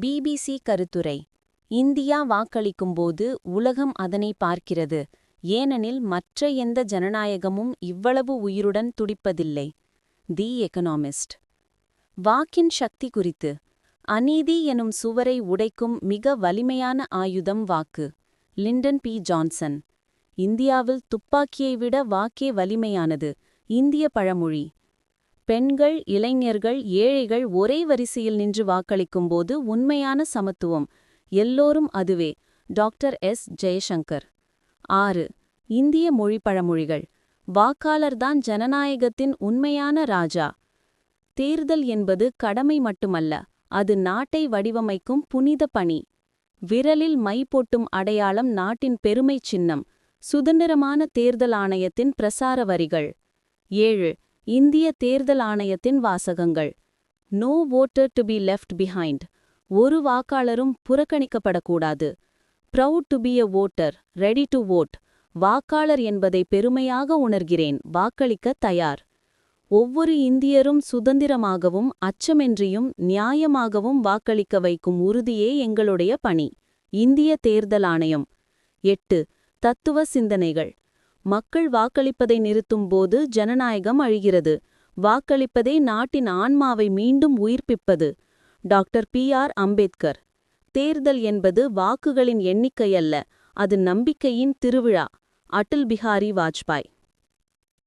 BBC கருத்துரை. India வாக்களிக்கும்போது உலகம் அதனை பார்க்கிறது, ஏனெனில் மற்ற எந்த ஜனநாயகமும் இவ்வளவு உயிருடன் துடிப்பதில்லை. தி எகனாமிஸ்ட். வாக்கின் சக்தி குறித்து. அநீதி எனும் சுவரை உடைக்கும் மிக வலிமையான ஆயுதம் வாக்கு. Lyndon B Johnson. இந்தியாவில் துப்பாக்கியை விட வாக்கே வலிமையானது. இந்திய பழமொழி. பெண்கள், இளைஞர்கள், ஏழைகள் ஒரே வரிசையில் நின்று வாக்களிக்கும்போது உண்மையான சமத்துவம். எல்லோரும் அதுவே. Doctor S. ஜெயசங்கர். 6. இந்திய மொழி பழமொழிகள். வாக்காளர்தான் ஜனநாயகத்தின் உண்மையான ராஜா. தேர்தல் என்பது கடமை மட்டுமல்ல, அது நாட்டை வடிவமைக்கும் புனித பணி. விரலில் மை போட்டும் அடையாளம் நாட்டின் பெருமைச் சின்னம். சுதந்திரமான தேர்தல் ஆணையத்தின் பிரசார வரிகள். 7. இந்திய தேர்தல் ஆணையத்தின் வாசகங்கள். No voter to be left behind. ஒரு வாக்காளரும் புறக்கணிக்கப்படக்கூடாது. Proud to be a voter, ready to vote. வாக்காளர் என்பதை பெருமையாக உணர்கிறேன், வாக்களிக்க தயார். ஒவ்வொரு இந்தியரும் சுதந்திரமாகவும் அச்சமின்றியும் நியாயமாகவும் வாக்களிக்க வைக்கும் உறுதியே எங்களுடைய பணி. இந்திய தேர்தல் ஆணையம். 8. தத்துவ சிந்தனைகள். மக்கள் வாக்களிப்பதை நிறுத்தும்போது ஜனநாயகம் அழிகிறது. வாக்களிப்பதே நாட்டின் ஆன்மாவை மீண்டும் உயிர்ப்பிப்பது. Doctor B.R.. அம்பேத்கர். தேர்தல் என்பது வாக்குகளின் எண்ணிக்கையல்ல, அது நம்பிக்கையின் திருவிழா. அடல் பிஹாரி வாஜ்பாய்.